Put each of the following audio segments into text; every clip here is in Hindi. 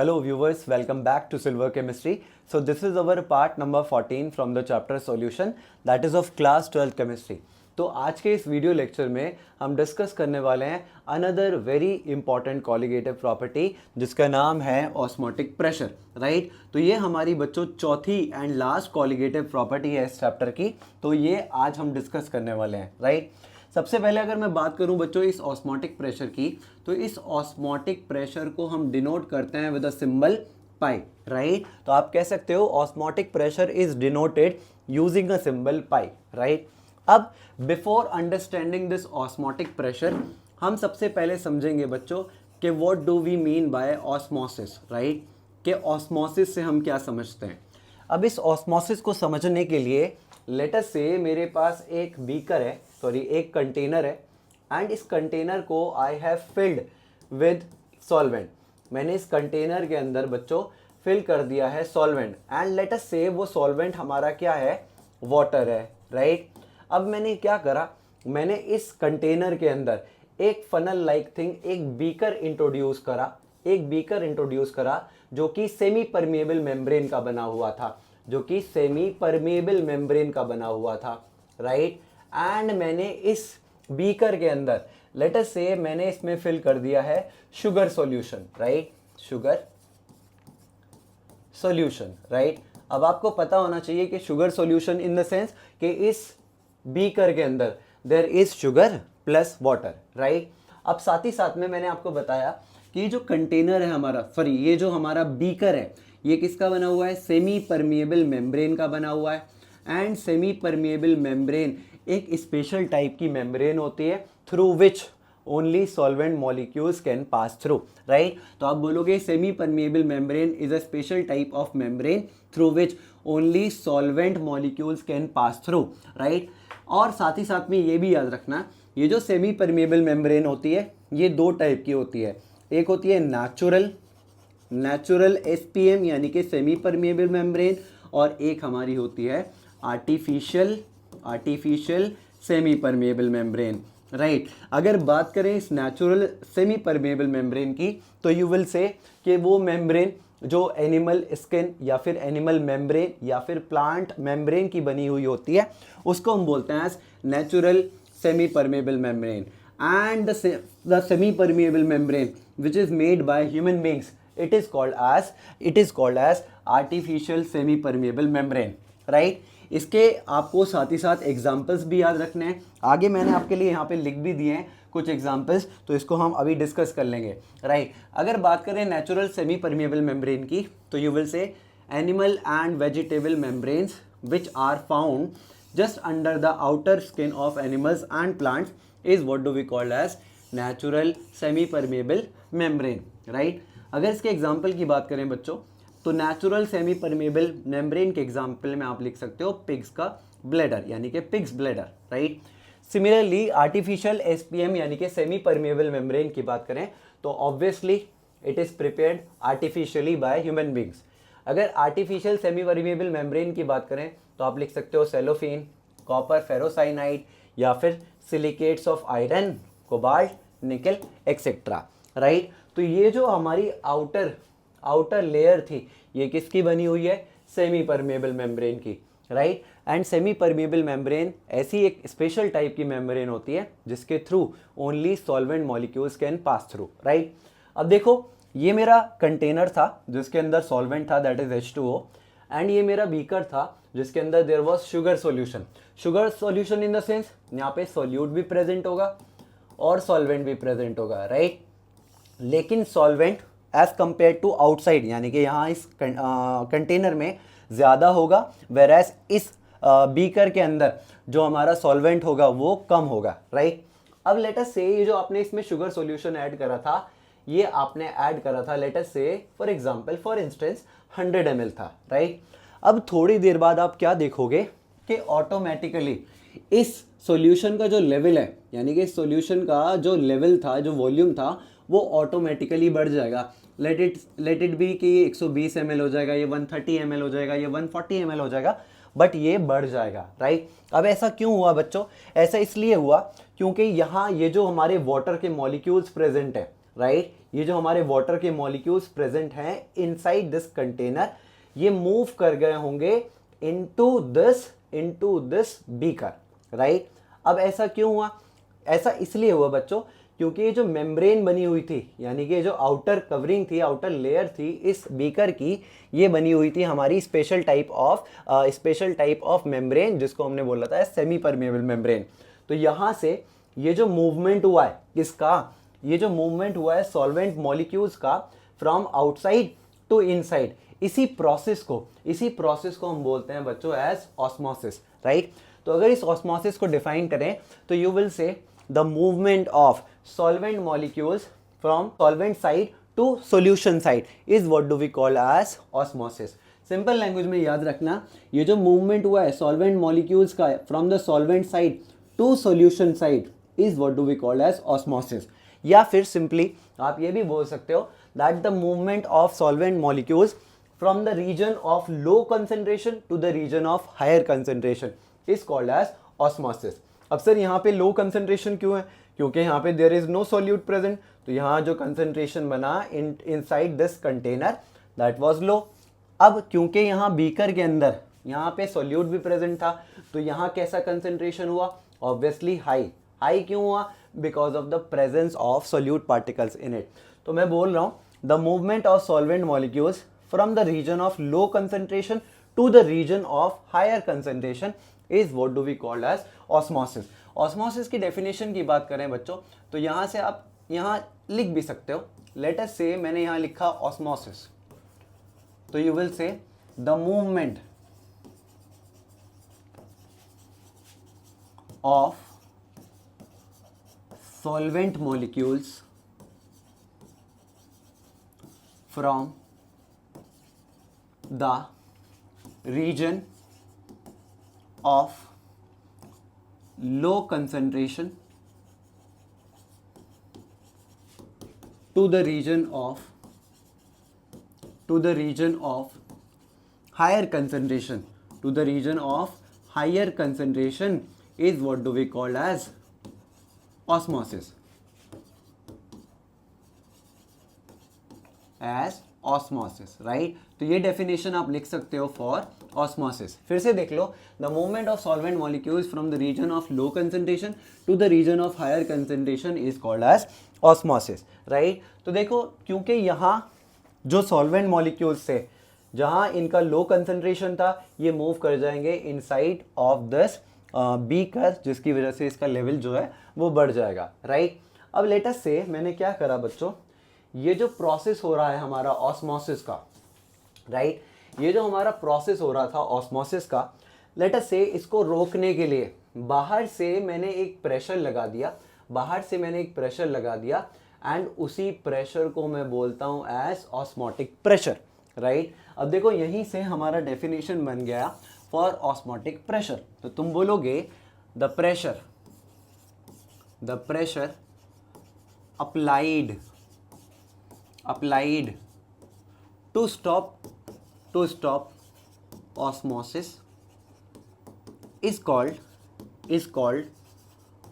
Hello viewers, welcome back to Silver Chemistry. So this is our part number 14 from the chapter solution, that is of class 12 chemistry. तो आज के इस वीडियो लेक्चर में हम डिस्कस करने वाले हैं another very important colligative property जिसका नाम है ऑस्मोटिक प्रेशर, राइट। तो ये हमारी बच्चों चौथी एंड लास्ट कॉलिगेटिव प्रॉपर्टी है इस चैप्टर की, तो ये आज हम डिस्कस करने वाले हैं, राइट। सबसे पहले अगर मैं बात करूं बच्चों इस ऑस्मोटिक प्रेशर की, तो इस ऑस्मोटिक प्रेशर को हम डिनोट करते हैं with a symbol pi, right. तो आप कह सकते हो osmotic pressure is denoted using a symbol pi, right. अब before understanding this osmotic pressure हम सबसे पहले समझेंगे बच्चों कि what do we mean by osmosis, right, कि ऑस्मोसिस से हम क्या समझते हैं। अब इस ऑस्मोसिस को समझने के लिए लेट अस से मेरे पास एक बीकर है, एक कंटेनर है, एंड इस कंटेनर को I have filled with solvent. मैंने इस कंटेनर के अंदर बच्चों फिल कर दिया है सॉल्वेंट, एंड लेट अस से वो सॉल्वेंट हमारा क्या है, वाटर है, राइट। अब मैंने क्या करा, मैंने इस कंटेनर के अंदर एक फनल लाइक थिंग, एक बीकर इंट्रोड्यूस करा जो कि सेमी परमिएबल मेम्ब्रेन का बना हुआ था, राइट। एंड मैंने इस बीकर के अंदर लेट अस से मैंने इसमें फिल कर दिया है sugar solution, right, sugar solution, right. अब आपको पता होना चाहिए कि sugar solution in the sense कि इस बीकर के अंदर there is sugar plus water, right. अब साथ ही साथ में मैंने आपको बताया कि जो कंटेनर है हमारा, ये जो हमारा बीकर है, ये किसका बना हुआ है, सेमी परमिएबल मेम्ब्रेन का बना हुआ है। एंड सेमी परमिएबल मेम्ब्रेन एक स्पेशल टाइप की मेम्ब्रेन होती है through which only solvent molecules can pass through, right. तो आप बोलोगे semi permeable membrane is a special type of membrane through which only solvent molecules can pass through, right. और साथ ही साथ में ये भी याद रखना, ये जो सेमी परमिएबल मेम्ब्रेन होती है ये दो टाइप की होती है। एक होती है नेचुरल एसपीएम यानी कि सेमी परमिएबल मेम्ब्रेन, और एक हमारी होती है artificial semi permeable membrane, right. अगर बात करें इस नेचुरल सेमी परमिएबल मेम्ब्रेन की, तो यू विल से कि वो मेम्ब्रेन जो एनिमल स्किन या फिर एनिमल मेम्ब्रेन या फिर प्लांट मेम्ब्रेन की बनी हुई होती है उसको हम बोलते हैं as natural semi permeable membrane. And the semi permeable membrane which is made by human beings, it is called as artificial semi permeable membrane, right. इसके आपको साथ ही साथ एग्जाम्पल्स भी याद रखने हैं। आगे मैंने आपके लिए यहाँ पे लिख भी दिए हैं कुछ एग्जाम्पल्स, तो इसको हम अभी डिस्कस कर लेंगे, राइट। अगर बात करें नेचुरल सेमी परमिएबल मेम्ब्रेन की, तो you will say animal and vegetable membranes which are found just under the outer skin of animals and plants is what do we called as natural semi permeable membrane, right. अगर इसके एग्जाम्पल की बात करें बच्चों, तो नेचुरल सेमी परमिएबल मेम्ब्रेन के एग्जाम्पल में आप लिख सकते हो पिग्स का ब्लैडर यानी कि pigs bladder, right. Similarly artificial SPM यानी कि सेमी परमिएबल मेम्ब्रेन की बात करें तो obviously it is prepared artificially bye human beings. अगर आर्टिफिशियल सेमी परमिएबल मेम्ब्रेन की बात करें तो आप लिख सकते हो सेलोफेन, कॉपर फेरोसाइनाइड या फिर सिलिकेट्स ऑफ आयरन, कोबाल्ट, निकल एक्सेट्रा, राइट। तो ये जो हमारी आउटर लेयर थी ये किसकी बनी हुई है, सेमी परमिएबल मेम्ब्रेन की, right. And semi permeable membrane ऐसी एक स्पेशल टाइप की मेम्ब्रेन होती है जिसके through only solvent molecules can pass through, right. अब देखो ये मेरा कंटेनर था जिसके अंदर सॉल्वेंट था दैट इज H2O, एंड ये मेरा बीकर था जिसके अंदर there was sugar solution in the sense यहाँ पे सॉल्यूट भी प्रेजेंट होगा और सॉल्वेंट भी प्रेजेंट होगा, राइट। लेकिन solvent as compare to outside यानी कि यहाँ इस कंटेनर में ज़्यादा होगा, वेरएज इस बीकर के अंदर जो हमारा सॉल्वेंट होगा वो कम होगा, राइट। अब लेट अस से ये जो आपने इसमें शुगर सॉल्यूशन ऐड करा था, ये आपने ऐड करा था लेट अस से फॉर इंस्टेंस 100 ml था, राइट। अब थोड़ी देर बाद आप क्या देखोगे कि ऑटोमेटिकली इस सॉल्यूशन का जो लेवल है यानी कि सॉल्यूशन का जो लेवल था, जो वॉल्यूम था, वो ऑटोमेटिकली बढ़ जाएगा। लेट इट बी कि 120 ml हो जाएगा, ये 130 ml हो जाएगा, ये 140 ml हो जाएगा, बट ये बढ़ जाएगा, राइट। अब ऐसा क्यों हुआ बच्चों, ऐसा इसलिए हुआ क्योंकि यहाँ ये जो हमारे वाटर के मॉलिक्यूल्स प्रेजेंट है, राइट। ये जो हमारे वाटर के मॉलिक्यूल्स प्रेजेंट हैं इनसाइड दिस कंटेनर, ये मूव कर गए होंगे इनटू दिस बीकर, राइट। अब ऐसा क्यों हुआ? ऐसा इसलिए हुआ बच्चों क्योंकि ये जो मेम्ब्रेन बनी हुई थी, यानी कि जो आउटर कवरिंग थी, आउटर लेयर थी इस बीकर की, ये बनी हुई थी हमारी स्पेशल टाइप ऑफ मेम्ब्रेन, जिसको हमने बोला था सेमी परमेबल मेम्ब्रेन। तो यहाँ से ये जो मूवमेंट हुआ है किसका, ये जो मूवमेंट हुआ है सॉल्वेंट मॉलिक्यूल्स का फ्रॉम आउटसाइड टू इनसाइड, इसी प्रोसेस को हम बोलते हैं बच्चों एज ऑस्मोसिस, राइट। तो अगर इस ऑस्मोसिस को डिफाइन करें तो you will say the movement of solvent molecules from solvent side to solution side is what do we call as osmosis. Simple language में याद रखना, ये जो मूवमेंट हुआ है सॉल्वेंट मॉलिक्यूल्स का from the solvent side to solution side is what do we call as osmosis. या फिर सिंपली आप ये भी बोल सकते हो that the movement of solvent molecules from the region of low concentration to the region of higher concentration is called as osmosis. अब सर यहाँ पे लो कंसेंट्रेशन क्यों है? क्योंकि यहाँ पे there is no solute present, तो यहाँ जो कंसेंट्रेशन बना inside this container that was low. अब क्योंकि यहाँ बीकर के अंदर यहाँ पे सॉल्यूट भी प्रेजेंट था, तो यहाँ कैसा कंसेंट्रेशन हुआ? ऑब्वियसली हाई क्यों हुआ? Because of the presence of solute particles in it. तो मैं बोल रहा हूँ the movement of solvent molecules from the region of low concentration to the region of higher concentration is what do we called as osmosis. Osmosis की डेफिनेशन की बात करें बच्चों, तो यहाँ से आप यहाँ लिख भी सकते हो, लेट अस से मैंने यहाँ लिखा ऑस्मोसिस, तो you will say the movement of solvent molecules from the region of low concentration to the region of higher concentration is what do we call as osmosis. Right. तो ये डेफिनेशन आप लिख सकते हो फॉर ऑस्मोसिस। फिर से देख लो, the movement of solvent molecules from the region of low concentration to the region of higher concentration is called as osmosis, right. तो देखो क्योंकि यहाँ जो सॉल्वेंट मॉलिक्यूल्स थे, जहाँ इनका लो कंसेंट्रेशन था, ये मूव कर जाएंगे इनसाइड ऑफ दिस बीकर, जिसकी वजह से इसका लेवल जो है वो बढ़ जाएगा, राइट। अब लेट अस से मैंने क्या करा बच्चों, ये जो प्रोसेस हो रहा है हमारा ऑस्मोसिस का, राइट, ये जो हमारा प्रोसेस हो रहा था ऑस्मोसिस का, लेट अस से इसको रोकने के लिए बाहर से मैंने एक प्रेशर लगा दिया एंड उसी प्रेशर को मैं बोलता हूँ एज ऑस्मोटिक प्रेशर, राइट। अब देखो यहीं से हमारा डेफिनेशन बन गया फॉर ऑस्मोटिक प्रेशर। तो तुम बोलोगे the pressure applied to stop osmosis is called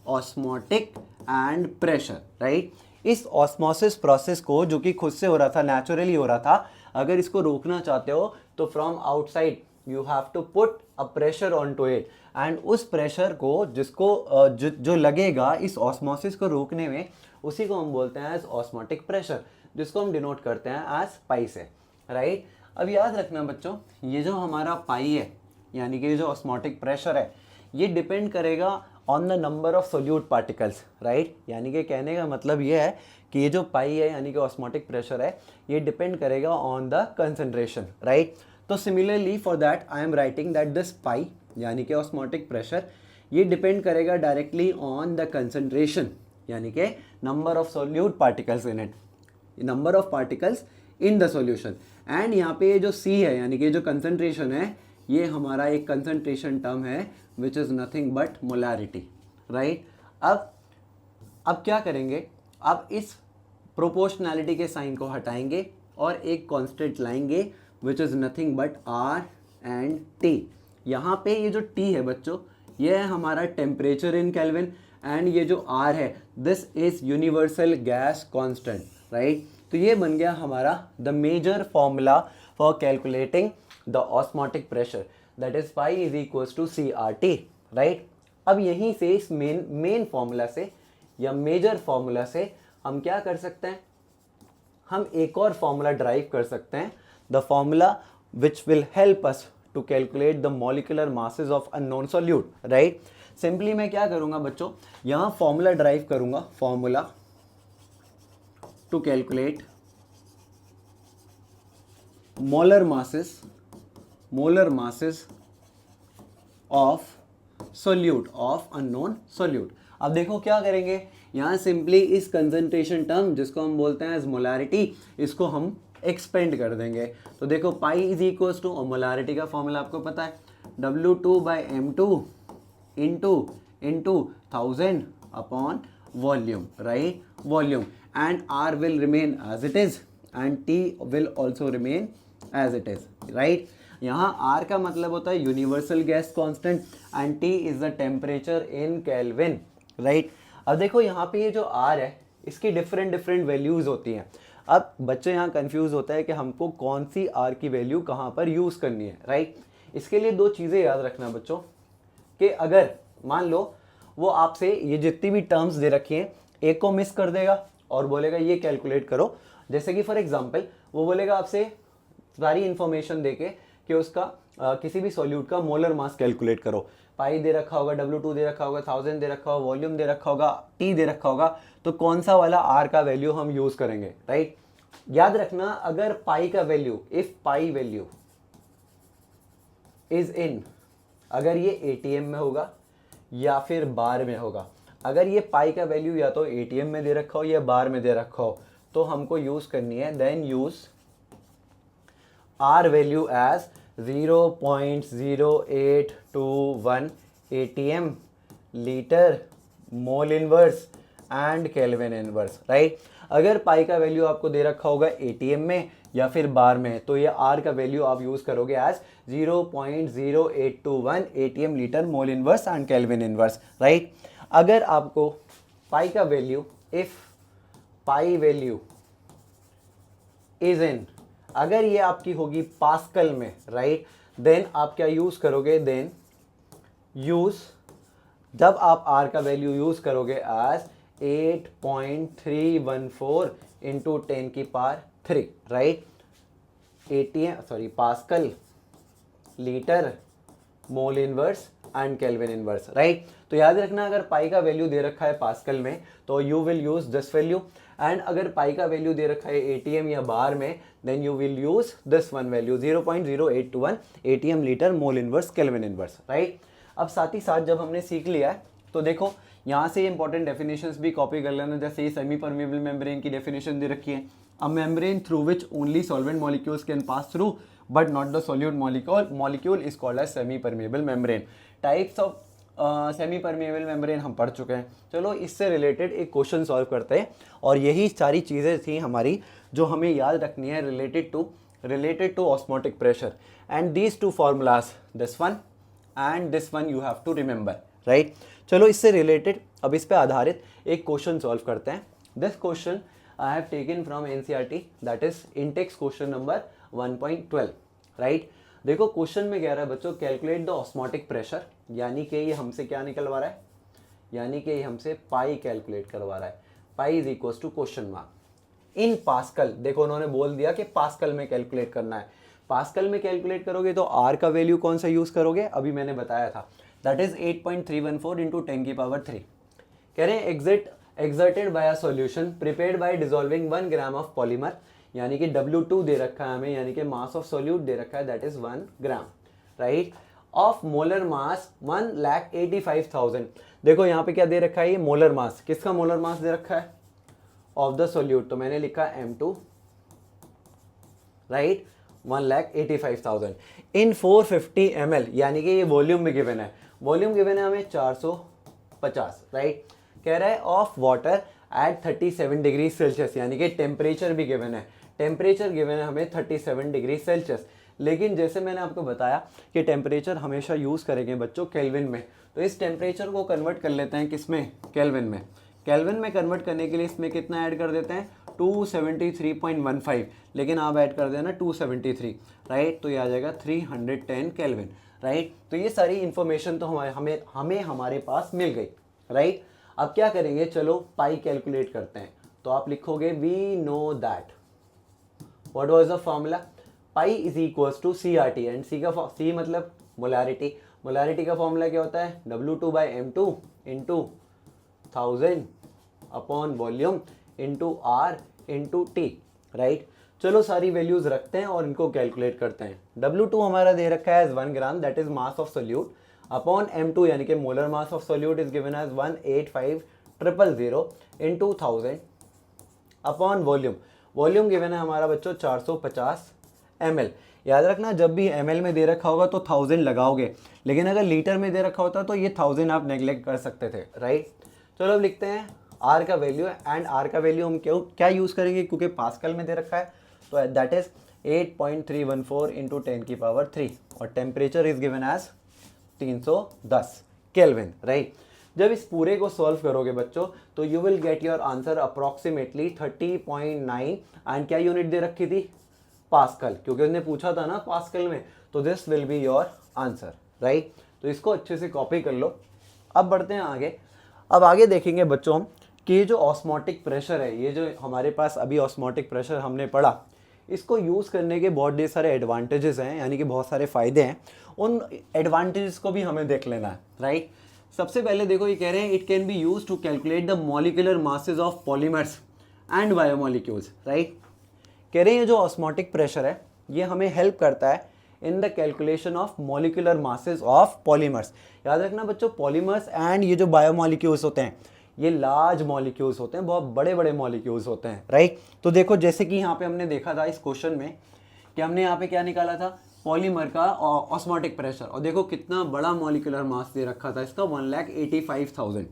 osmotic and pressure, right। इस ऑस्मोसिस प्रोसेस को, जो कि खुद से हो रहा था, नेचुरली हो रहा था, अगर इसको रोकना चाहते हो तो from outside you have to put a pressure on to it, and उस प्रेशर को जो लगेगा इस ऑस्मोसिस को रोकने में, उसी को हम बोलते हैं एज ऑस्मोटिक प्रेशर, जिसको हम डिनोट करते हैं एज पाई से, राइट। अब याद रखना बच्चों, ये जो हमारा पाई है, यानी कि जो ऑस्मोटिक प्रेशर है, ये डिपेंड करेगा on the number of solute particles, right. यानी कि कहने का मतलब ये है कि ये जो पाई है, यानी कि ऑस्मोटिक प्रेशर है, ये डिपेंड करेगा ऑन द कंसंट्रेशन, राइट। तो similarly for that I am writing that this pi, यानी कि ऑस्मोटिक प्रेशर, ये डिपेंड करेगा डायरेक्टली ऑन द कंसंट्रेशन, यानी कि number of solute particles in it, number of particles in the solution. And यहाँ पे ये जो सी है, यानी कि जो कंसंट्रेशन है, ये हमारा एक कंसंट्रेशन टर्म है विच is nothing but molarity, right. अब क्या करेंगे, अब इस प्रोपोर्शनैलिटी के साइन को हटाएंगे और एक कांस्टेंट लाएंगे which is nothing but R and T. यहाँ पे ये जो टी है बच्चों, ये है हमारा टेम्परेचर इन केल्विन, एंड ये जो R है this is universal gas constant, right. तो ये बन गया हमारा the major formula for calculating the osmotic pressure, that is pi is equals to CRT, right. अब यहीं से इस मेन फॉर्मूला से या मेजर फॉर्मूला से हम क्या कर सकते हैं, हम एक और फॉर्मूला ड्राइव कर सकते हैं, the formula which will help us to calculate the molecular masses of unknown solute, right. Simply मैं क्या करूंगा बच्चों, यहां फॉर्मूला ड्राइव करूंगा, formula to calculate molar masses of solute, of unknown solute. अब देखो क्या करेंगे, यहाँ सिंपली इस कंसंट्रेशन टर्म जिसको हम बोलते हैं एज मोलारिटी, इसको हम एक्सपेंड कर देंगे। तो देखो पाई इज इक्वल्स टू, और मोलारिटी का फॉर्मूला आपको पता है W2/M2 into 1000 upon volume, right, volume, and R will remain as it is and T will also remain as it is, right। यहाँ R का मतलब होता है universal gas constant and T is the temperature in kelvin, right. अब देखो यहाँ पे ये जो R है इसकी डिफरेंट वैल्यूज होती हैं। अब बच्चे यहाँ कंफ्यूज होता है कि हमको कौन सी R की वैल्यू कहाँ पर यूज़ करनी है, राइट। इसके लिए दो चीज़ें याद रखना बच्चों, कि अगर मान लो वो आपसे ये जितनी भी टर्म्स दे रखी हैं एक को मिस कर देगा और बोलेगा ये कैलकुलेट करो, जैसे कि फॉर एग्जांपल वो बोलेगा आपसे सारी इंफॉर्मेशन देके कि उसका किसी भी सॉल्यूट का मोलर मास कैलकुलेट करो, पाई दे रखा होगा, W2 दे रखा होगा, 1000 दे रखा होगा, वॉल्यूम दे रखा होगा, T दे रखा होगा, तो कौन सा वाला R का वैल्यू हम यूज करेंगे, राइट। याद रखना अगर पाई का value, if pi value is in, अगर ये ATM में होगा या फिर बार में होगा, अगर ये पाई का वैल्यू या तो ATM में दे रखा हो या बार में दे रखा हो, तो हमको यूज करनी है then use R value as 0.0821 ATM litre mole inverse and kelvin inverse, right. अगर पाई का वैल्यू आपको दे रखा होगा ATM में या फिर बार में, तो ये R का वैल्यू आप यूज करोगे as 0.0821 ATM litre mole inverse and kelvin inverse, right. अगर आपको पाई का value, if pi value is in, अगर ये आपकी होगी पास्कल में, राइट, देन आप क्या यूज करोगे, देन यूज, जब आप R का वैल्यू यूज करोगे as 8.314 into 10⁻3, right, pascal litre mole inverse and kelvin inverse, right. तो याद रखना अगर पाई का वैल्यू दे रखा है पास्कल में तो you will use this value, and अगर पाई का वैल्यू दे रखा है ATM या बार में then you will use this one value 0.0821 ATM litre mole inverse kelvin inverse, right. अब साथ ही साथ जब हमने सीख लिया है तो देखो यहाँ से इंपॉर्टेंट डेफिनेशंस भी कॉपी कर लेना, जैसे ये सेमी परमेबल मेम्ब्रेन की डेफिनेशन दे रखी है, a membrane through which only solvent molecules can pass through but not the solute molecule is called as semi permeable membrane. Types of semi permeable membrane हम पढ़ चुके हैं, चलो इससे रिलेटेड एक क्वेश्चन सॉल्व करते हैं, और यही सारी चीज़ें थी हमारी जो हमें याद रखनी है related to osmotic pressure, and these two formulas, this one and this one you have to remember, right. चलो इससे रिलेटेड अब इस पे आधारित एक क्वेश्चन सॉल्व करते हैं। This question I have taken from NCERT, that is Intex question number 1.12, right. देखो क्वेश्चन में कह रहा है बच्चों कैलकुलेट द ऑस्मोटिक प्रेशर, यानी कि ये हमसे क्या निकलवा रहा है, यानी कि ये हमसे पाई कैलकुलेट करवा रहा है, pi is equals to question mark in pascal. देखो उन्होंने बोल दिया कि पास्कल में कैलकुलेट करना है, पास्कल में कैलकुलेट करोगे तो R का वैल्यू कौन सा यूज करोगे, अभी मैंने बताया था, दैट इज 8.314 इंटू 10⁻3। कह रहे हैं exerted by a solution prepared by dissolving 1 gram of polymer, यानी कि W2 दे रखा है हमें, यानी कि मास ऑफ सोल्यूट दे रखा है that is 1 gram, right, of molar mass 1,85,000। देखो यहाँ पे क्या दे रखा है, ये मोलर मास, किसका मोलर मास दे रखा है, ऑफ द सोल्यूट, तो मैंने लिखा M2, राइट, 1,85,000 इन 450 ml, यानी कि ये वॉल्यूम में गिवन है, वॉल्यूम गिवन है हमें 450, राइट। कह रहा है of water at 37 degree Celsius, यानी कि टेम्परेचर भी गिवन है, टेम्परेचर गिवन है हमें 37 डिग्री सेल्सियस, लेकिन जैसे मैंने आपको बताया कि टेम्परेचर हमेशा यूज़ करेंगे बच्चों केल्विन में, तो इस टेम्परेचर को कन्वर्ट कर लेते हैं किस में, केल्विन में। केल्विन में कन्वर्ट करने के लिए इसमें कितना ऐड कर देते हैं 273.15, लेकिन आप ऐड कर देना 273, राइट, तो ये आ जाएगा 310 केल्विन, राइट। तो ये सारी इंफॉर्मेशन तो हमें हमारे पास मिल गई, राइट। अब क्या करेंगे, चलो पाई कैलकुलेट करते हैं। तो आप लिखोगे we know that what was the formula, pi is equals to CRT, and C मतलब मोलारिटी। मोलारिटी का फॉर्मूला क्या होता है, W2/M2 into 1000 upon volume into R into T, right. चलो सारी वैल्यूज रखते हैं और इनको कैलकुलेट करते हैं। W2 हमारा दे रखा है as 1 gram, that is mass of solute, upon M2 यानी कि molar mass of solute is given as 185,000 into 1000 upon volume. Volume given है हमारा बच्चों 450 ml। याद रखना जब भी ml में दे रखा होगा तो 1000 लगाओगे, लेकिन अगर लीटर में दे रखा होता तो ये 1000 आप नेग्लेक्ट कर सकते थे, राइट। चलो अब लिखते हैं R का वैल्यू है, एंड R का वैल्यू हम क्या यूज़ करेंगे, क्योंकि पास्कल में दे रखा है, तो दैट इज 8.314 इंटू 10⁻³ और temperature is given as 310 kelvin, right. जब इस पूरे को सॉल्व करोगे बच्चों तो you will get your answer approximately 30.9, and क्या यूनिट दे रखी थी, पास्कल, क्योंकि उसने पूछा था ना पास्कल में, तो this will be your answer, right. तो इसको अच्छे से कॉपी कर लो। अब बढ़ते हैं आगे। अब आगे देखेंगे बच्चों हम कि ये जो ऑस्मोटिक प्रेशर है, ये जो हमारे पास अभी ऑस्मोटिक प्रेशर हमने पढ़ा, इसको यूज़ करने के बहुत ढेर सारे एडवांटेजेस हैं, यानी कि बहुत सारे फ़ायदे हैं। उन एडवांटेजेस को भी हमें देख लेना है, राइट। सबसे पहले देखो ये कह रहे हैं it can be use to calculate the molecular masses of polymers and biomolecules, right. कह रहे हैं ये जो ऑस्मोटिक प्रेशर है ये हमें हेल्प करता है in the calculation of molecular masses of polymers. याद रखना बच्चों, पॉलीमर्स एंड ये जो बायोमॉलिक्यूल्स होते हैं ये लार्ज मॉलिक्यूल्स होते हैं, बहुत बड़े बड़े मॉलिक्यूल्स होते हैं, राइट। तो देखो जैसे कि यहाँ पे हमने देखा था इस क्वेश्चन में कि हमने यहाँ पे क्या निकाला था, पॉलीमर का ऑस्मोटिक प्रेशर, और देखो कितना बड़ा मॉलिक्यूलर मास दे रखा था इसका 1,85,000,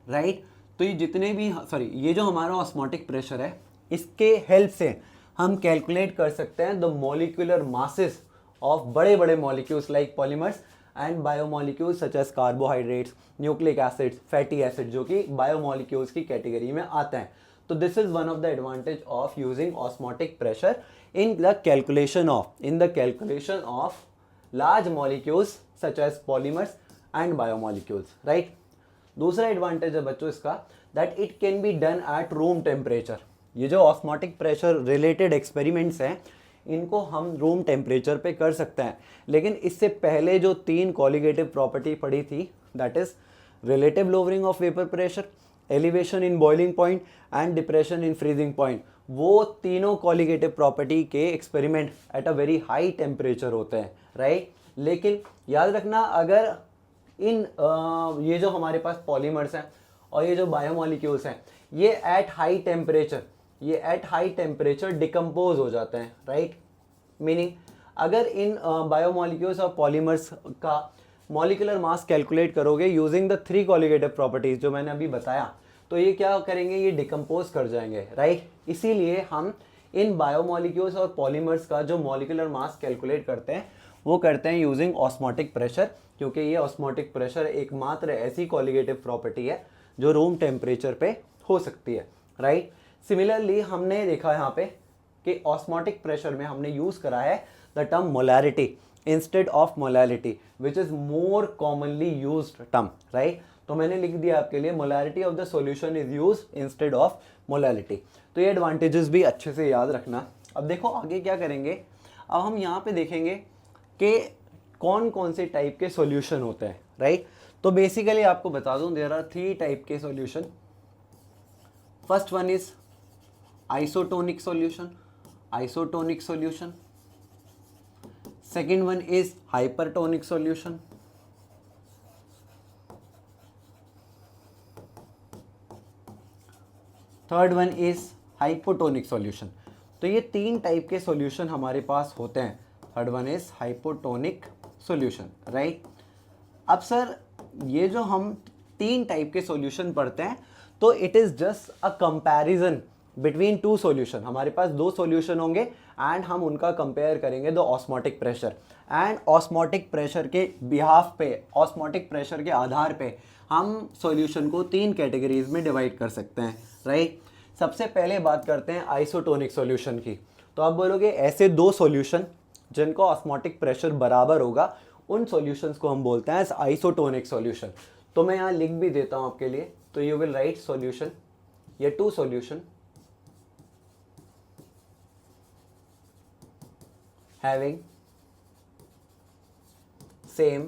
राइट। तो ये जितने भी ये जो हमारा ऑस्मोटिक प्रेशर है इसके हेल्प से हम कैलकुलेट कर सकते हैं द मॉलिक्यूलर मासेस ऑफ बड़े बड़े molecules like polymers and biomolecules such as carbohydrates, nucleic acids, fatty acid, जो कि बायोमॉलिक्यूल्स की कैटेगरी में आते हैं। तो this is one of the advantage of using osmotic pressure in the calculation of large molecules such as polymers and biomolecules, right। दूसरा एडवांटेज है बच्चों इसका that it can be done at room temperature। ये जो ऑस्मोटिक प्रेशर रिलेटेड एक्सपेरिमेंट्स हैं इनको हम रूम टेम्परेचर पे कर सकते हैं, लेकिन इससे पहले जो 3 कॉलिगेटिव प्रॉपर्टी पड़ी थी, that is relative lowering of vapour pressure, elevation in boiling point and depression in freezing point, वो तीनों कॉलिगेटिव प्रॉपर्टी के experiment at a very high temperature होते हैं, राइट। लेकिन याद रखना अगर इन ये जो हमारे पास पॉलीमर्स हैं और ये जो बायोमॉलिक्यूल्स हैं ये एट हाई टेम्परेचर डिकम्पोज हो जाते हैं, राइट। मीनिंग अगर इन बायोमॉलिक्यूल्स और पॉलीमर्स का मॉलिक्यूलर मास कैलकुलेट करोगे यूजिंग द 3 कॉलिगेटिव प्रॉपर्टीज जो मैंने अभी बताया, तो ये क्या करेंगे, ये डिकम्पोज कर जाएंगे, राइट। इसीलिए हम इन बायोमॉलिक्यूल्स और पॉलीमर्स का जो मॉलिक्यूलर मास कैलकुलेट करते हैं वो करते हैं यूजिंग ऑस्मोटिक प्रेशर, क्योंकि ये ऑस्मोटिक प्रेशर एकमात्र ऐसी कॉलिगेटिव प्रॉपर्टी है जो रूम टेम्परेचर पे हो सकती है, राइट। सिमिलरली हमने देखा यहाँ पे कि ऑस्मोटिक प्रेशर में हमने यूज़ करा है the term molarity instead of molality, which is more commonly used term, right. तो मैंने लिख दिया आपके लिए molarity of the solution is use instead of molality. तो ये एडवांटेजेस भी अच्छे से याद रखना। अब देखो आगे क्या करेंगे, अब हम यहाँ पे देखेंगे कि कौन कौन से टाइप के सॉल्यूशन होते हैं, राइट। तो बेसिकली आपको बता दूं देयर आर 3 टाइप के solution. First one is isotonic solution, second one is hypertonic solution, third one is hypotonic solution. तो ये 3 टाइप के सॉल्यूशन हमारे पास होते हैं। Third one is hypotonic solution, right. अब सर ये जो हम 3 टाइप के सॉल्यूशन पढ़ते हैं तो it is just a comparison between 2 solution. हमारे पास 2 सॉल्यूशन होंगे एंड हम उनका कंपेयर करेंगे the osmotic pressure. And osmotic pressure के बिहाफ पे, ऑस्मोटिक प्रेशर के आधार पे हम सॉल्यूशन को 3 कैटेगरीज में डिवाइड कर सकते हैं, राइट। सबसे पहले बात करते हैं आइसोटोनिक सॉल्यूशन की। तो आप बोलोगे ऐसे 2 सॉल्यूशन जिनको ऑस्मोटिक प्रेशर बराबर होगा, उन सॉल्यूशंस को हम बोलते हैं आइसोटोनिक सॉल्यूशन। तो मैं यहाँ लिख भी देता हूँ आपके लिए, तो यू विल राइट सॉल्यूशन, ये 2 solution having same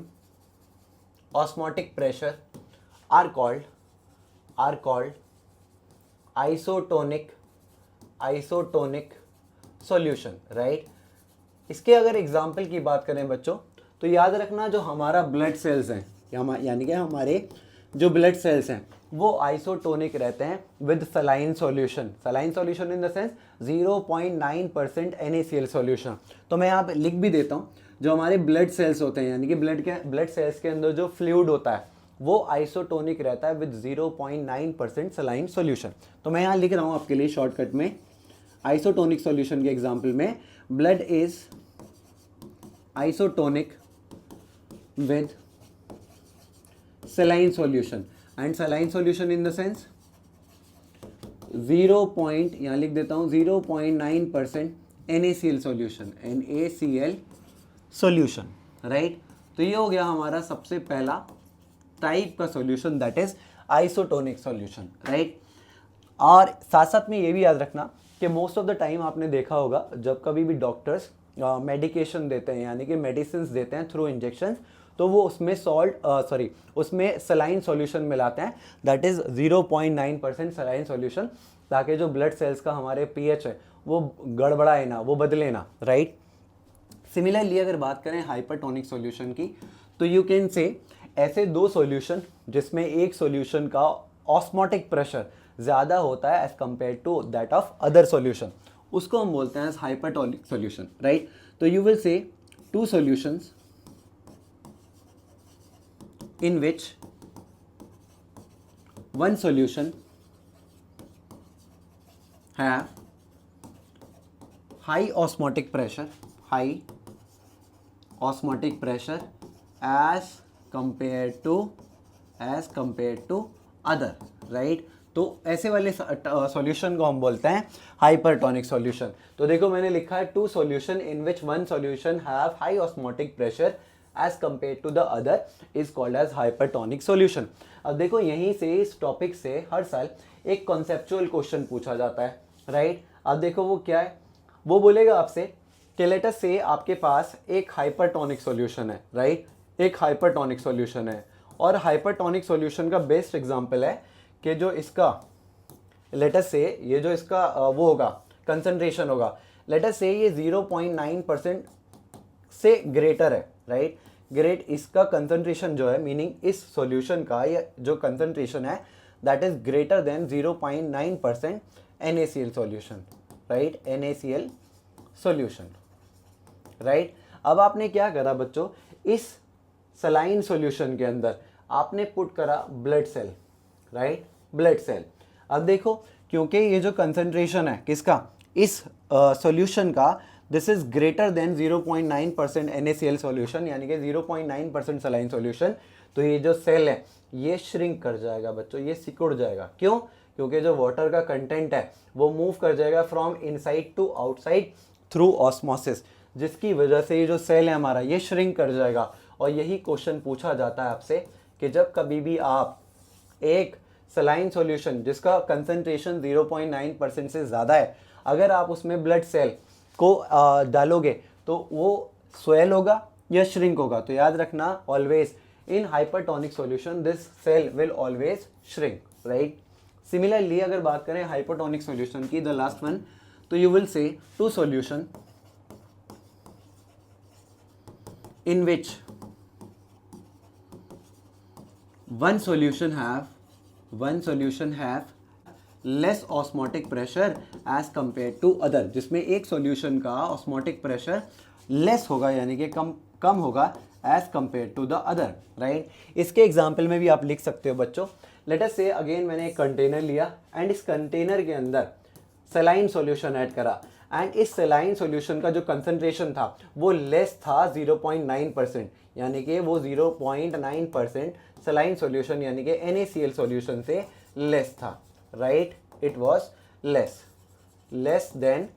osmotic pressure are called isotonic solution, right। इसके अगर एग्जाम्पल की बात करें बच्चों, तो याद रखना जो हमारा ब्लड सेल्स हैं, यानी कि हमारे जो ब्लड सेल्स हैं वो आइसोटोनिक रहते हैं with saline solution. Saline solution in the sense 0.9% NaCl solution. तो मैं यहाँ पे लिख भी देता हूँ, जो हमारे ब्लड सेल्स होते हैं, यानी कि ब्लड सेल्स के अंदर जो फ्लूइड होता है वो आइसोटोनिक रहता है विद 0.9% सलाइन सॉल्यूशन। तो मैं यहाँ लिख रहा हूँ आपके लिए शॉर्टकट में, आइसोटोनिक सॉल्यूशन के एग्जाम्पल में blood is isotonic with saline solution, and saline solution in the sense 0. यहाँ लिख देता हूँ 0.9% NaCl solution, NaCl solution, right. तो ये हो गया हमारा सबसे पहला टाइप का solution, that is isotonic solution, right. और साथ साथ में ये भी याद रखना कि मोस्ट ऑफ द टाइम आपने देखा होगा जब कभी भी डॉक्टर्स मेडिकेशन देते हैं, यानी कि मेडिसिन देते हैं थ्रू इंजेक्शन, तो वो उसमें उसमें सलाइन सॉल्यूशन मिलाते हैं, दैट इज 0.9% सलाइन सॉल्यूशन, ताकि जो ब्लड सेल्स का हमारे पीएच है वो गड़बड़ाए ना, वो बदले ना, राइट। सिमिलरली अगर बात करें हाइपरटोनिक सॉल्यूशन की, तो यू कैन से ऐसे 2 सॉल्यूशन जिसमें एक सॉल्यूशन का ऑस्मोटिक प्रेशर ज़्यादा होता है as compare to that of other solution, उसको हम बोलते हैं हाइपरटोनिक सॉल्यूशन, राइट। तो you will say 2 solutions in which one solution have high osmotic pressure as compared to other, right। तो ऐसे वाले सॉल्यूशन को हम बोलते हैं हाइपरटोनिक सॉल्यूशन। तो देखो मैंने लिखा है 2 solution in which one solution have high osmotic pressure as compared to the other is called as hypertonic solution। अब देखो यहीं से इस टॉपिक से हर साल एक कॉन्सेप्चुअल क्वेश्चन पूछा जाता है, राइट। अब देखो वो क्या है, वो बोलेगा आपसे कि लेट अस से आपके पास एक हाइपरटोनिक सॉल्यूशन है, राइट, एक हाइपरटोनिक सॉल्यूशन है, और हाइपरटोनिक सॉल्यूशन का बेस्ट एग्जांपल है कि जो इसका लेट अस से ये जो इसका वो होगा कंसंट्रेशन होगा, लेट अस से ये 0.9% से ग्रेटर है, राइट। ग्रेट इसका कंसंट्रेशन जो है, मीनिंग इस सॉल्यूशन का ये जो कंसंट्रेशन है that is greater than 0.9% NaCl solution, right, NaCl solution, right. अब आपने क्या करा बच्चों, इस सलाइन सॉल्यूशन के अंदर आपने पुट करा blood cell, right, blood cell. अब देखो क्योंकि ये जो कंसंट्रेशन है किसका, इस सॉल्यूशन का, this is greater than 0.9% NaCl solution, यानी कि 0.9% सलाइन सॉल्यूशन, तो ये जो सेल है ये श्रिंक कर जाएगा बच्चों, ये सिकुड़ जाएगा। क्यों? क्योंकि जो वाटर का कंटेंट है वो मूव कर जाएगा from inside to outside through osmosis, जिसकी वजह से ये जो सेल है हमारा ये श्रिंक कर जाएगा। और यही क्वेश्चन पूछा जाता है आपसे कि जब कभी भी आप एक सलाइन सॉल्यूशन जिसका कंसंट्रेशन 0.9% से ज़्यादा है, अगर आप उसमें ब्लड सेल को डालोगे तो वो स्वेल होगा या श्रिंक होगा। तो याद रखना always in hypertonic solution this cell will always shrink, right. Similarly अगर बात करें हाइपरटोनिक सॉल्यूशन की, द लास्ट वन, तो you will say 2 solution in which one solution have less osmotic pressure as compared to other, जिसमें एक सॉल्यूशन का ऑस्मोटिक प्रेशर लेस होगा, यानी कि कम होगा as compared to the other, right. इसके एग्जाम्पल में भी आप लिख सकते हो बच्चों। लेट अस से अगेन मैंने एक कंटेनर लिया एंड इस कंटेनर के अंदर सलाइन सॉल्यूशन ऐड करा एंड इस सेलाइन सॉल्यूशन का जो कंसंट्रेशन था वो लेस था 0.9%, यानी कि वो 0.9% सेलाइन सॉल्यूशन यानी कि NaCl सॉल्यूशन से लेस था, right, it was less than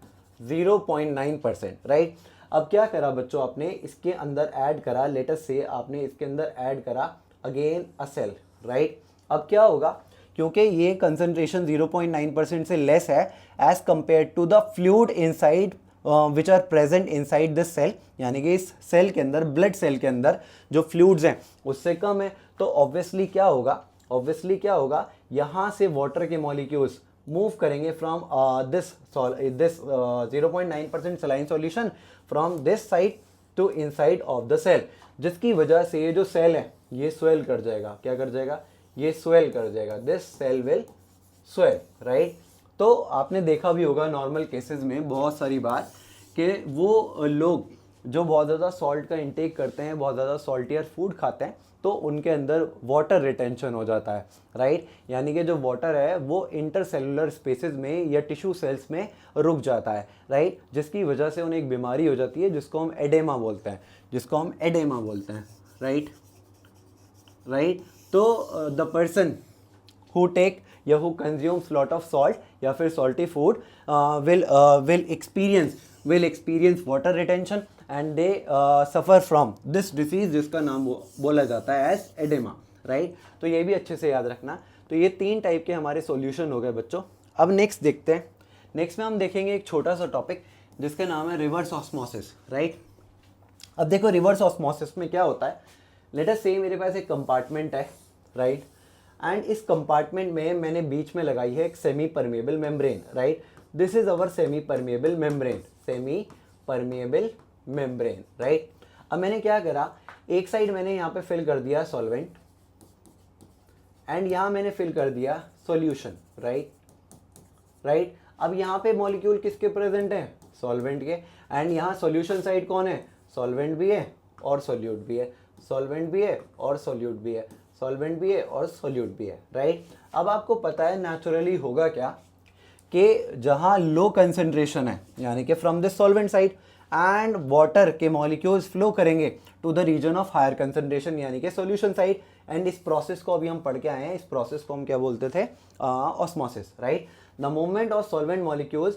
0.9%, right. अब क्या करा बच्चों, आपने इसके अंदर ऐड करा, लेटस से आपने इसके अंदर ऐड करा अगेन अ सेल, राइट। अब क्या होगा, क्योंकि ये कंसंट्रेशन 0.9% से लेस है as compare to the fluid inside which are present inside this cell, यानी कि इस सेल के अंदर, ब्लड सेल के अंदर जो फ्लूइड्स हैं उससे कम है, तो ऑब्वियसली क्या होगा, यहाँ से वाटर के मॉलिक्यूल्स मूव करेंगे from this 0.9% saline solution from this side to inside of the cell, जिसकी वजह से ये जो सेल है ये स्वेल कर जाएगा। क्या कर जाएगा? ये स्वेल कर जाएगा। This cell will swell, right. तो आपने देखा भी होगा नॉर्मल केसेस में बहुत सारी बार कि वो लोग जो बहुत ज़्यादा सॉल्ट का इंटेक करते हैं, बहुत ज़्यादा सॉल्टियर फूड खाते हैं, तो उनके अंदर वाटर रिटेंशन हो जाता है, राइट। यानी कि जो वाटर है वो इंटरसेलुलर स्पेसेस में या टिश्यू सेल्स में रुक जाता है, राइट, जिसकी वजह से उन्हें एक बीमारी हो जाती है जिसको हम एडेमा बोलते हैं, राइट। तो द पर्सन who take या who consumes lot of salt या फिर salty food will experience water retention and they suffer from this disease जिसका नाम बोला जाता है as edema, right। तो ये भी अच्छे से याद रखना। तो ये 3 टाइप के हमारे सॉल्यूशन हो गए बच्चों। अब नेक्स्ट देखते हैं। नेक्स्ट में हम देखेंगे एक छोटा सा टॉपिक जिसका नाम है रिवर्स ऑस्मोसिस, राइट। अब देखो रिवर्स ऑस्मोसिस में क्या होता है, लेट अस से मेरे पास एक कंपार्टमेंट है, राइट, एंड इस कंपार्टमेंट में मैंने बीच में लगाई है एक semi permeable membrane, right. This is our semi permeable membrane, right. अब मैंने क्या करा, एक साइड मैंने यहाँ पे फिल कर दिया सॉल्वेंट एंड यहाँ मैंने फिल कर दिया सॉल्यूशन, राइट। अब यहाँ पे मॉलिक्यूल किसके प्रेजेंट है? सॉल्वेंट के। एंड यहाँ सॉल्यूशन साइड कौन है? सॉल्वेंट भी है और सोल्यूट भी है, सॉल्वेंट भी है और सोल्यूट भी है, सॉल्वेंट भी है और सोल्यूट भी है, राइट। अब आपको पता है नेचुरली होगा क्या कि जहाँ लो कंसंट्रेशन है, यानी कि from this solvent side and water के मॉलिक्यूल्स फ्लो करेंगे to the region of higher concentration यानी कि सॉल्यूशन साइड। एंड इस प्रोसेस को अभी हम पढ़ के आए हैं, इस प्रोसेस को हम क्या बोलते थे? Osmosis, right. The movement of solvent molecules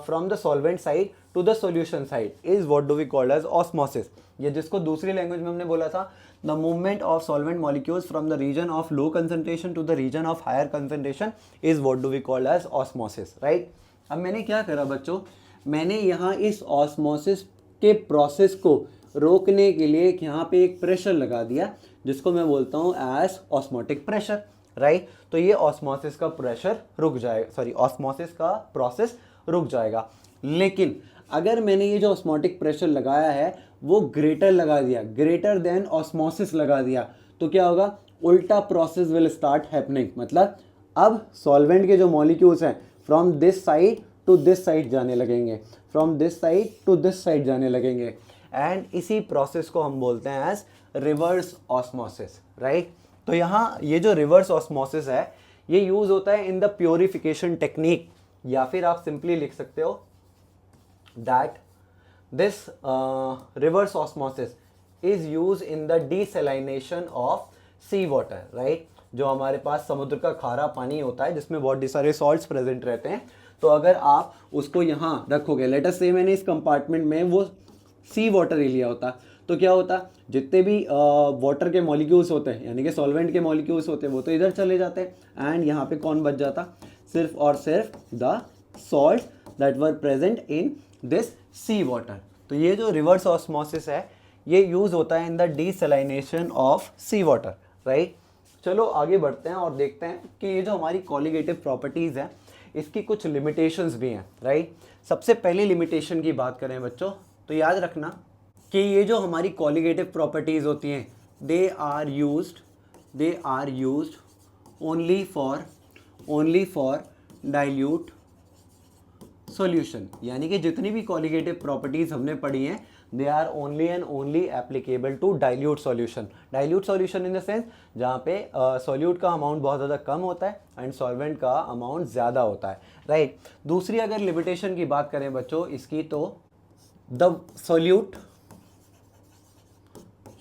from the solvent side to the solution side is what do we call as osmosis. ये जिसको दूसरी लैंग्वेज में हमने बोला था the movement of solvent molecules from the region of low concentration to the region of higher concentration is what do we call as osmosis, right। अब मैंने क्या करा बच्चों, मैंने यहाँ इस osmosis के प्रोसेस को रोकने के लिए यहाँ पे एक प्रेशर लगा दिया जिसको मैं बोलता हूँ एज ऑस्मोटिक प्रेशर, राइट। तो ये ऑस्मोसिस का प्रेशर रुक जाएगा, ऑस्मोसिस का प्रोसेस रुक जाएगा। लेकिन अगर मैंने ये जो ऑस्मोटिक प्रेशर लगाया है वो ग्रेटर लगा दिया, ग्रेटर देन ऑस्मोसिस लगा दिया, तो क्या होगा? उल्टा प्रोसेस विल स्टार्ट हैपनिंग। मतलब अब सॉल्वेंट के जो मॉलिक्यूल्स हैं from this side to this side जाने लगेंगे, from this side to this side जाने लगेंगे, एंड इसी प्रोसेस को हम बोलते हैं एज रिवर्स ऑस्मोसिस, राइट। तो यहाँ ये जो रिवर्स ऑस्मोसिस है ये यूज होता है इन द प्योरिफिकेशन टेक्निक, या फिर आप सिंपली लिख सकते हो that this reverse osmosis is used in the desalination of sea water, right। जो हमारे पास समुद्र का खारा पानी होता है जिसमें बहुत सारे सॉल्ट्स प्रेजेंट रहते हैं, तो अगर आप उसको यहाँ रखोगे, लेट अस से मैंने इस कंपार्टमेंट में वो सी वाटर ही लिया होता, तो क्या होता? जितने भी वाटर के मॉलिक्यूल्स होते हैं यानी कि सॉल्वेंट के मॉलिक्यूल्स होते हैं वो तो इधर चले जाते हैं, एंड यहाँ पे कौन बच जाता? सिर्फ और सिर्फ the salt that were present in this sea water. तो ये जो रिवर्स ऑस्मोसिस है ये यूज होता है in the desalination of sea water, right. चलो आगे बढ़ते हैं और देखते हैं कि ये जो हमारी कॉलिगेटिव प्रॉपर्टीज हैं इसकी कुछ लिमिटेशंस भी हैं, राइट। सबसे पहली लिमिटेशन की बात करें बच्चों तो याद रखना कि ये जो हमारी कॉलिगेटिव प्रॉपर्टीज होती हैं they are used only for dilute solution, यानी कि जितनी भी कॉलिगेटिव प्रॉपर्टीज हमने पढ़ी हैं they are only and only applicable to dilute solution. Dilute solution in the sense जहाँ पे सॉल्यूट का अमाउंट बहुत ज़्यादा कम होता है एंड सॉल्वेंट का अमाउंट ज़्यादा होता है, राइट। दूसरी अगर लिमिटेशन की बात करें बच्चों इसकी, तो the solute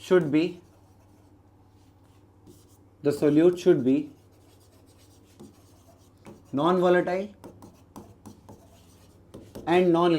should be non volatile and non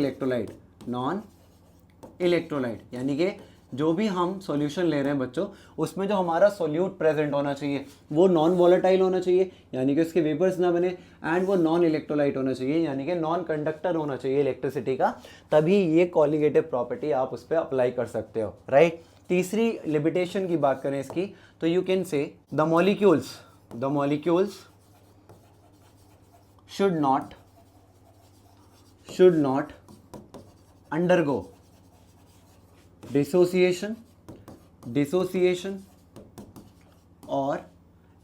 electrolyte, यानी कि जो भी हम सॉल्यूशन ले रहे हैं बच्चों उसमें जो हमारा सॉल्यूट प्रेजेंट होना चाहिए वो नॉन वॉलेटाइल होना चाहिए, यानी कि उसके वेपर्स ना बने, एंड वो नॉन इलेक्ट्रोलाइट होना चाहिए, यानी कि नॉन कंडक्टर होना चाहिए इलेक्ट्रिसिटी का, तभी ये कॉलिगेटिव प्रॉपर्टी आप उस पर अप्लाई कर सकते हो, राइट। तीसरी लिमिटेशन की बात करें इसकी, तो you can say the molecules should not undergo dissociation और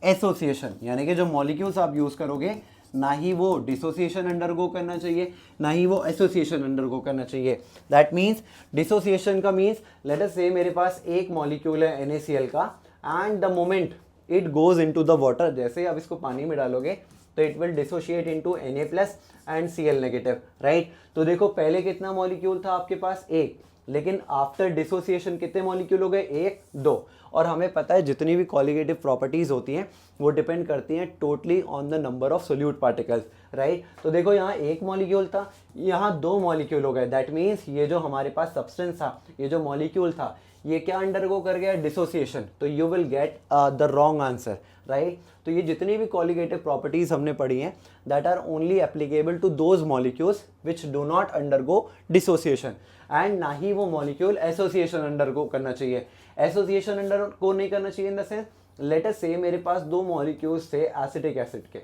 एसोसिएशन, यानी कि जो मॉलिक्यूल्स आप यूज करोगे ना ही वो डिसोसिएशन अंडरगो करना चाहिए ना ही वो एसोसिएशन अंडरगो करना चाहिए। दैट मीन्स डिसोसिएशन का मीन्स लेट अस से मेरे पास एक मॉलिक्यूल है NaCl का and the moment it goes into the water, जैसे आप इसको पानी में डालोगे तो it will dissociate into Na+ and Cl negative, right. तो देखो पहले कितना मॉलिक्यूल था आपके पास, एक, लेकिन आफ्टर डिसोसिएशन कितने मॉलिक्यूल हो गए, एक, दो। और हमें पता है जितनी भी कॉलिगेटिव प्रॉपर्टीज होती हैं वो डिपेंड करती हैं totally on the number of solute particles, right. तो देखो यहाँ एक मॉलिक्यूल था, यहाँ दो मॉलिक्यूल हो गए, दैट मीन्स ये जो हमारे पास सब्सटेंस था, ये जो मॉलिक्यूल था, ये क्या अंडरगो कर गया, डिसोसिएशन, तो you will get the wrong answer, right. तो ये जितनी भी कॉलिगेटिव प्रॉपर्टीज हमने पढ़ी हैं that are only applicable to those molecules which do not undergo dissociation, and ना ही वो मॉलिक्यूल एसोसिएशन अंडरगो करना चाहिए। एसोसिएशन अंडरगो नहीं करना चाहिए in the sense let us say मेरे पास दो मॉलिक्यूल्स थे एसिटिक एसिड के,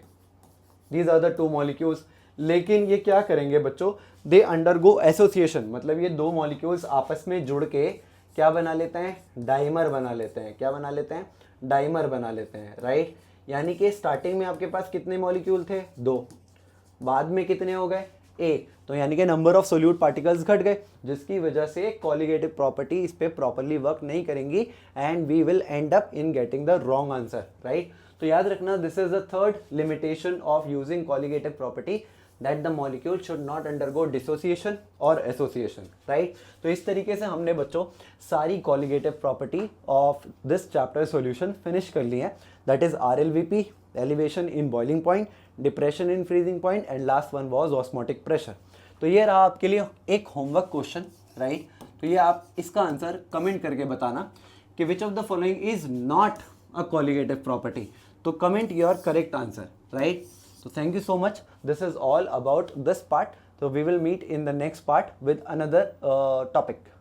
these are the two molecules, लेकिन ये क्या करेंगे बच्चों, दे अंडरगो एसोसिएशन, मतलब ये दो मॉलिक्यूल्स आपस में जुड़ के क्या बना लेते हैं, डाइमर बना लेते हैं। क्या बना लेते हैं, डाइमर बना लेते हैं, राइट। यानी कि स्टार्टिंग में आपके पास कितने मॉलिक्यूल थे, दो, बाद में कितने हो गए, एक, तो यानी कि नंबर ऑफ सोल्यूट पार्टिकल्स घट गए, जिसकी वजह से कॉलिगेटिव प्रॉपर्टी इस पे प्रॉपर्ली वर्क नहीं करेंगी and we will end up in getting the wrong answer, right. तो याद रखना this is the third limitation of using colligative property, that the molecule should not undergo dissociation और एसोसिएशन, राइट। तो इस तरीके से हमने बच्चों सारी colligative property of this chapter solution finish कर ली है, that is RLVP, elevation in boiling point, depression in freezing point and last one was osmotic pressure. तो ये रहा आपके लिए एक होमवर्क क्वेश्चन, राइट। तो ये आप इसका आंसर कमेंट करके बताना कि which of the following is not a colligative property, तो comment your correct answer, right. So thank you so much. This is all about this part. So we will meet in the next part with another topic.